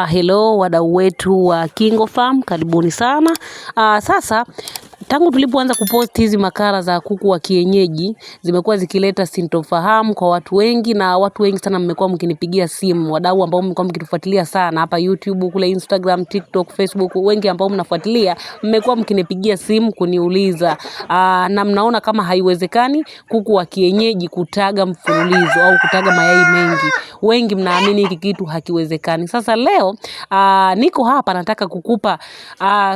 Hello wadau wetu wa KingoFarm, karibuni sana. Sasa tangu tulipoanza kupost hizi makala za kuku wa kienyeji, zimekuwa zikileta sintofahamu kwa watu wengi, na watu wengi sana mmekuwa mkinipigia simu, wadau ambao mmekuwa mkitufuatilia sana hapa YouTube, kule Instagram, TikTok, Facebook, wengi ambao mnafuatilia mmekuwa mkinipigia simu kuniuliza na mnaona kama haiwezekani kuku wa kienyeji kutaga mfululizo au kutaga mayai mengi. Wengi mnaamini hiki kitu hakiwezekani. Sasa leo niko hapa nataka kukupa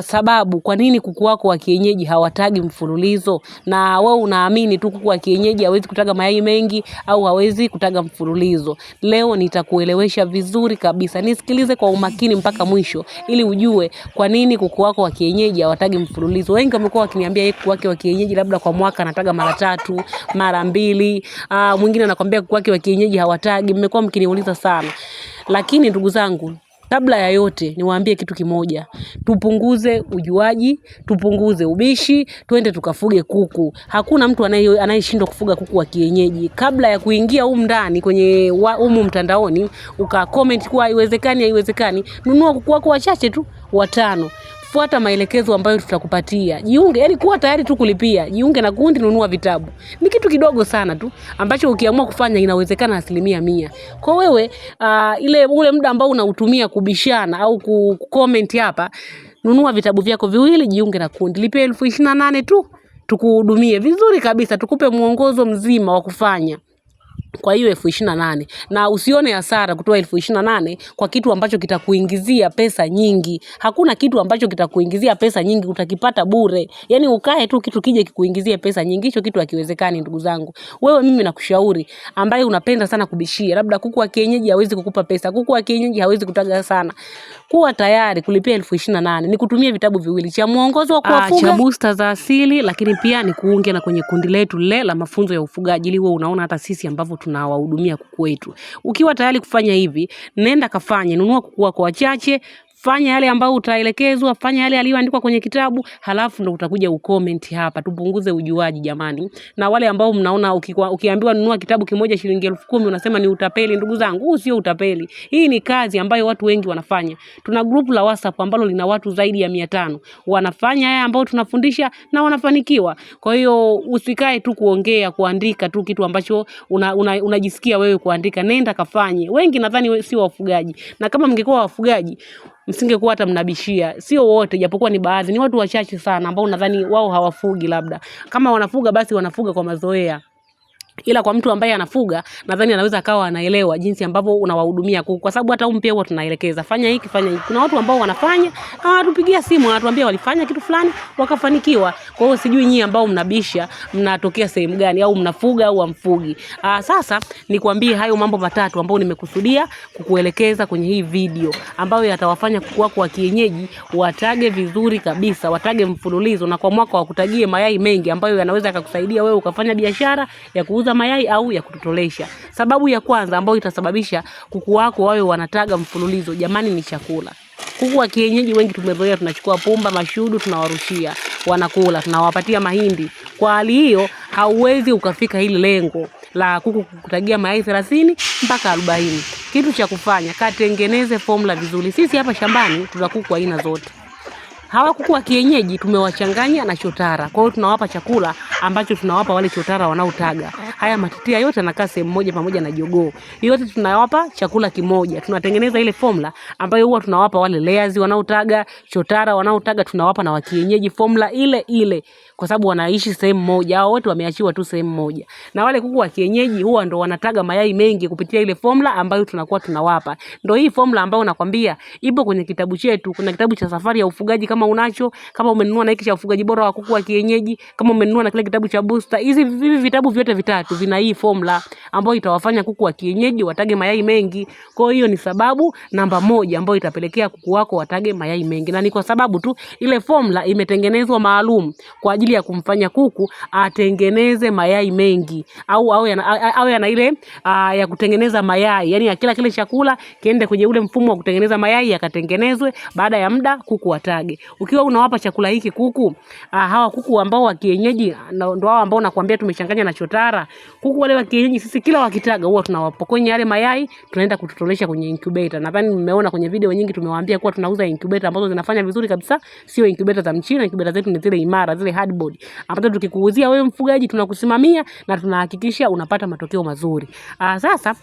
sababu kwa nini kuku wako wa kienyeji hawatagi mfululizo, na wewe unaamini tu kuku wa kienyeji hawezi kutaga mayai mengi au hawezi kutaga mfululizo. Leo nitakuelewesha vizuri kabisa. Nisikilize kwa umakini mpaka mwisho ili ujue kwa nini kuku wako wa kienyeji hawatagi mfululizo. Wengi wamekuwa wakiniambia kuku wake wa kienyeji labda kwa mwaka anataga mara 3, mara 2. Mwingine anakuambia kuku wake wa kienyeji hawatagi. Mmekuwa mkiniuliza sana. Lakini ndugu zangu, kabla ya yote niwaambie kitu kimoja. Tupunguze ujuaji, tupunguze ubishi, twende tukafuge kuku. Hakuna mtu anayeshindwa kufuga kuku wa kienyeji. Kabla ya kuingia humu ndani kwenye humu mtandaoni uka-comment kuwa haiwezekani, nunua kuku wako wachache tu, 5. Fuata maelekezo ambayo tutakupatia. Jiunge, yani kuwa tayari tu kulipia. Jiunge na kundi, nunua vitabu. Ni kitu kidogo sana tu ambacho ukiamua kufanya inawezekana 100%. Kwa wewe ule muda ambao unautumia kubishana au kucomment hapa, nunua vitabu vyako 2, jiunge na kundi. Lipia 28,000 tu, tukuhudumie vizuri kabisa, tukupe mwongozo mzima wa kufanya. Kwa hiyo 28,000, na usione hasara kutoa 28,000 kwa kitu ambacho kitakuingizia pesa nyingi. Hakuna kitu ambacho kitakuingizia pesa nyingi utakipata bure. Yani ukae tu kitu kije kikuingizie pesa nyingi, hicho kitu hakiwezekani ndugu zangu. Wewe mimi nakushauri ambaye unapenda sana kubishia, labda kuku wa kienyeji hawezi kukupa pesa, kuku wa kienyeji hawezi kutaga sana, kuwa tayari kulipia 28,000. Nikutumie vitabu 2, cha mwongozo wa kuwafuga, cha booster za asili, lakini pia nikuunge na kwenye kundi letu la mafunzo ya ufugaji, ili wewe unaona hata sisi ambavyo tunawahudumia kuku wetu. Ukiwa tayari kufanya hivi, nenda kafanye, nunua kuku wako wachache, fanya yale ambao utaelekezwa, fanya yale yaliyoandikwa kwenye kitabu, halafu ndo utakuja ucomment hapa. Tupunguze ujuaji jamani. Na wale ambao mnaona ukiambiwa nunua kitabu kimoja shilingi 10,000 unasema ni utapeli. Ndugu zangu, huu sio utapeli. Hii ni kazi ambayo watu wengi wanafanya. Tuna group la WhatsApp ambalo lina watu zaidi ya 500. Wanafanya haya ambao tunafundisha na wanafanikiwa. Kwa hiyo usikae tu kuongea, kuandika tu kitu ambacho unajisikia wewe kuandika. Nenda kafanye. Wengi nadhani si wafugaji. Na kama mngekuwa wafugaji, msingekuwa hata mnabishia. Sio wote, japokuwa ni baadhi, ni watu wachache sana ambao nadhani wao hawafugi. Labda kama wanafuga basi wanafuga kwa mazoea. Ila kwa mtu ambaye anafuga, nadhani anaweza akawa anaelewa jinsi ambavyo unawahudumia kuku, kwa sababu hata pia huwa tunaelekeza fanya hiki fanya hiki. Kuna watu ambao wanafanya, wanatupigia simu wanatuambia walifanya kitu fulani wakafanikiwa. Kwa hiyo sijui nyinyi ambao mnabisha mnatokea sehemu gani, au mnafuga au hamfugi. Sasa nikwambie hayo mambo 3 ambayo nimekusudia kukuelekeza kwenye hii video, ambayo yatawafanya kuku wako wa kienyeji watage vizuri kabisa, watage mfululizo, na kwa mwaka wakutagie mayai mengi ambayo yanaweza kukusaidia wewe ukafanya biashara ya kuuza mayai au ya kutotolesha. Sababu ya kwanza ambayo itasababisha kuku wako wawe wanataga mfululizo jamani ni chakula. Kuku wa kienyeji wengi tumezoea tunachukua pumba, mashudu tunawarushia, wanakula, tunawapatia mahindi. Kwa hali hiyo hauwezi ukafika hili lengo la kuku kutagia mayai 30 mpaka 40. Kitu cha kufanya, katengeneze formula vizuri. Sisi hapa shambani tuna kuku aina zote. Hawa kuku wa kienyeji tumewachanganya na chotara. Kwa hiyo tunawapa chakula ambacho tunawapa wale chotara wanaotaga. Haya matitia yote yanakaa sehemu moja pamoja na jogoo. Yote tunawapa chakula kimoja. Tunatengeneza ile formula ambayo huwa tunawapa wale layers wanaotaga, chotara wanaotaga, tunawapa na wa kienyeji formula ile kwa sababu wanaishi sehemu moja. Hao wote wameachiwa tu sehemu moja. Na wale kuku wa kienyeji huwa ndo wanataga mayai mengi kupitia ile formula ambayo tunakuwa tunawapa. Ndio hii formula ambayo nakwambia ipo kwenye kitabu chetu. Kuna kitabu cha Safari ya Ufugaji kama unacho, kama umenunua na hiki cha ufugaji bora wa kuku wa kienyeji, kama umenunua na kile kitabu cha booster. Hizi vitabu vyote 3 vina hii formula ambayo itawafanya kuku wa kienyeji watage mayai mengi. Kwa hiyo ni sababu namba 1 ambayo itapelekea kuku wako watage mayai mengi. Na ni kwa sababu tu ile formula imetengenezwa maalum kwa ajili ya kumfanya kuku atengeneze mayai mengi au yana ile ya kutengeneza mayai, yani ya kila chakula kiende kwenye ule mfumo wa kutengeneza mayai yakatengenezwe, baada ya muda kuku watage. Ukiwa unawapa chakula hiki kuku, hawa kuku ambao wa kienyeji ndio hao ambao nakwambia tumechanganya na chotara. Kuku wale wa kienyeji sisi kila wakitaga huwa tunawapokonya yale mayai, tunaenda kutotolesha kwenye incubator. Nadhani mmeona kwenye video nyingi tumewaambia kuwa tunauza incubator ambazo zinafanya vizuri kabisa, sio incubator za Mchina. Incubator zetu ni zile imara, zile hardboard, ambazo tukikuuzia wewe mfugaji tunakusimamia na tunahakikisha unapata matokeo mazuri. Sasa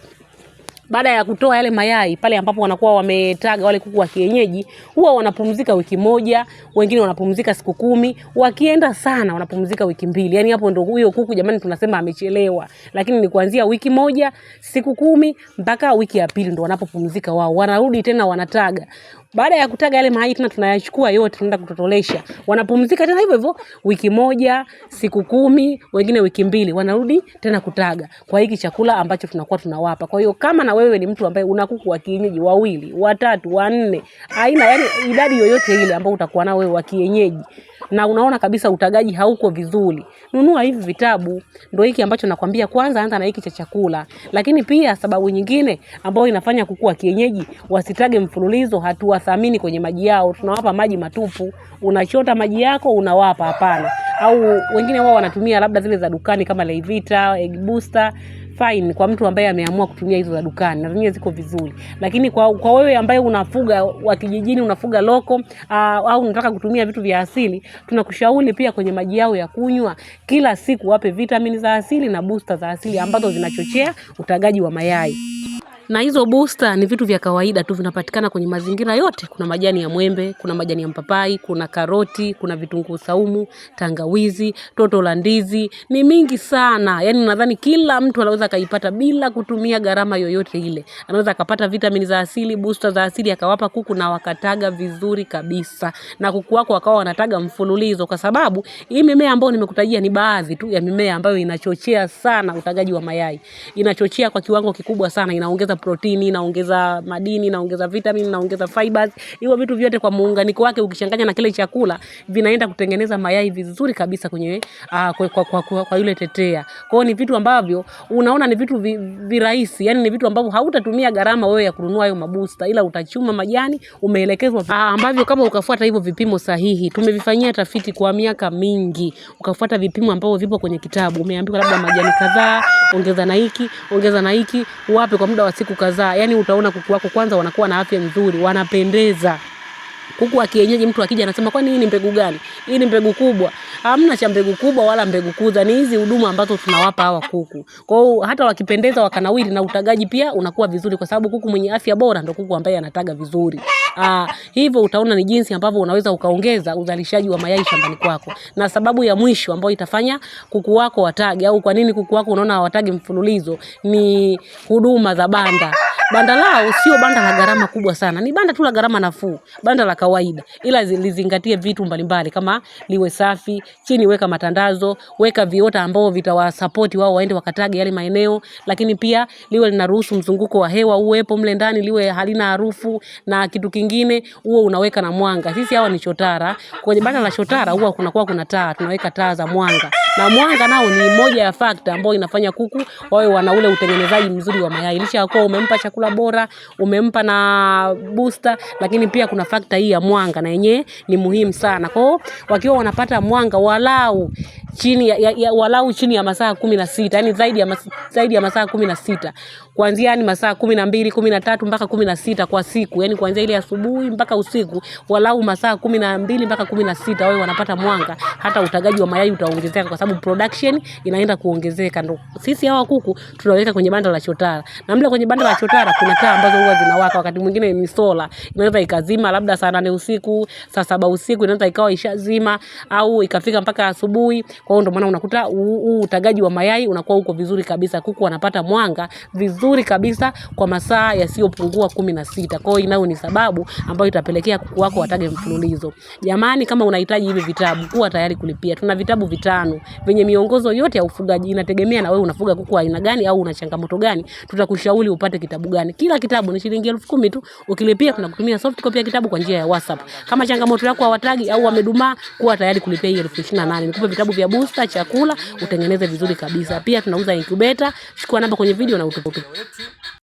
baada ya kutoa yale mayai pale ambapo wanakuwa wametaga wale kuku wa kienyeji, huwa wanapumzika wiki moja, wengine wanapumzika siku 10, wakienda sana wanapumzika wiki 2. Yani hapo ndio huyo kuku jamani tunasema amechelewa. Lakini ni kuanzia wiki moja, siku 10 mpaka wiki ya pili ndio wanapopumzika wao. Wanarudi tena wanataga. Baada ya kutaga yale mayai tena tunayachukua yote tunaenda kutotolesha. Wanapumzika tena hivyo hivyo wiki moja, siku 10, wengine wiki 2, wanarudi tena kutaga kwa hiki chakula ambacho tunakuwa tunawapa. Kwa hiyo kama na wewe ni mtu ambaye una kuku wa kienyeji 2, 3, 4, aina yani idadi yoyote ile ambayo utakuwa nao wewe wa kienyeji, na unaona kabisa utagaji hauko vizuri, nunua hivi vitabu. Ndio hiki ambacho nakwambia, kwanza anza na hiki cha chakula. Lakini pia sababu nyingine ambayo inafanya kuku wa kienyeji wasitage mfululizo, hatuwathamini kwenye maji yao. Tunawapa maji matupu, unachota maji yako unawapa, hapana. Au wengine wao wanatumia labda zile za dukani kama Levita, Egg Booster. Fine kwa mtu ambaye ameamua kutumia hizo za dukani, na ziko vizuri. Lakini kwa wewe ambaye unafuga wa kijijini, unafuga loko, au unataka kutumia vitu vya asili, tunakushauri pia kwenye maji yao ya kunywa kila siku wape vitamini za asili na booster za asili ambazo zinachochea utagaji wa mayai. Na hizo booster ni vitu vya kawaida tu, vinapatikana kwenye mazingira yote. Kuna majani ya mwembe, kuna majani ya mpapai, kuna karoti, kuna vitunguu saumu, tangawizi, toto la ndizi, ni mingi sana. Yani nadhani kila mtu anaweza kaipata bila kutumia gharama yoyote ile. Anaweza akapata vitamini za asili, booster za asili, akawapa kuku na wakataga vizuri kabisa. Na kuku wako wakawa wanataga mfululizo, kwa sababu hii mimea ambayo nimekutajia ni baadhi tu ya mimea ambayo inachochea sana utagaji wa mayai. Inachochea kwa kiwango kikubwa sana, inaongeza protini, inaongeza madini, inaongeza vitamini, inaongeza fibers. Hiyo vitu vyote kwa muunganiko wake ukichanganya na kile chakula vinaenda kutengeneza mayai vizuri kabisa kwenye kwa yule tetea. Kwa hiyo ni vitu ambavyo unaona ni vitu virahisi, yani ni vitu ambavyo hautatumia gharama wewe ya kununua hayo mabusta, ila utachuma majani umeelekezwa, ambavyo kama ukafuata hivyo vipimo sahihi. Tumevifanyia tafiti kwa miaka mingi. Ukafuata vipimo ambavyo vipo kwenye kitabu, umeambiwa labda majani kadhaa, ongeza na hiki, wape kwa muda wa siku kadhaa. Yani utaona kuku wako kwanza wanakuwa na afya nzuri, wanapendeza. Kuku wa kienyeji mtu akija anasema kwani hii ni mbegu gani? Hii ni mbegu kubwa. Hamna cha mbegu kubwa wala mbegu kuza, ni hizi huduma ambazo tunawapa hawa kuku. Kwa hiyo hata wakipendeza wakanawiri na utagaji pia unakuwa vizuri, kwa sababu kuku mwenye afya bora ndio kuku ambaye anataga vizuri. Hivyo utaona ni jinsi ambavyo unaweza ukaongeza uzalishaji wa mayai shambani kwako. Na sababu ya mwisho ambayo itafanya kuku wako watage, au kwa nini kuku wako unaona hawatage mfululizo, ni huduma za banda. Banda lao sio banda la gharama kubwa sana, ni banda tu la gharama nafuu, banda la kawaida, ila lizingatie vitu mbalimbali kama liwe safi, chini weka matandazo, weka viota ambao vitawasupport wao waende wakatage yale maeneo, lakini pia liwe linaruhusu mzunguko wa hewa uwepo mle ndani, liwe halina harufu, na kitu kingine huo unaweka na mwanga. Sisi hawa ni chotara, kwenye banda la chotara huwa kuna taa, tunaweka taa za mwanga. Na mwanga nao ni moja ya factor ambayo inafanya kuku wawe wana ule utengenezaji mzuri wa mayai. Licha ya kuwa umempa chakula bora, umempa na booster, lakini pia kuna factor hii ya mwanga, na yenyewe ni muhimu sana. Kwa hiyo wakiwa wanapata mwanga walau chini ya masaa 16, yani zaidi ya masaa 16. Kuanzia yani masaa 12, 13 mpaka 16 kwa siku. Yani kuanzia ile asubuhi mpaka usiku, walau masaa 12 mpaka 16 wao wanapata mwanga, hata utagaji wa mayai utaongezeka, kwa sababu production inaenda kuongezeka. Ndio sisi hawa kuku tunaweka kwenye banda la chotara. Na mle kwenye banda la chotara kuna taa ambazo huwa zinawaka, wakati mwingine ni sola. Inaweza ikazima labda saa 8 usiku, saa 7 usiku inaweza ikawa ishazima, au ikafika mpaka asubuhi. Kwa hiyo ndio maana unakuta utagaji wa mayai unakuwa uko vizuri kabisa. Kuku wanapata mwanga vizuri vizuri kabisa kwa masaa yasiyopungua 16. Kwa hiyo inayo ni sababu ambayo itapelekea kuku wako watage mfululizo. Jamani, kama unahitaji hivi vitabu, kuwa tayari kulipia. Tuna vitabu 5 venye miongozo yote ya ufugaji. Inategemea na wewe unafuga kuku aina gani au una changamoto gani, tutakushauri upate kitabu gani. Kila kitabu ni shilingi 10,000 tu. Ukilipia tunakutumia soft copy ya kitabu kwa njia ya WhatsApp. Kama changamoto yako hawatagi au wamedumaa, kuwa tayari kulipia hiyo 28,000. Nikupe vitabu vya booster, chakula, utengeneze vizuri kabisa. Pia tunauza incubator. Chukua namba kwenye video na utupe.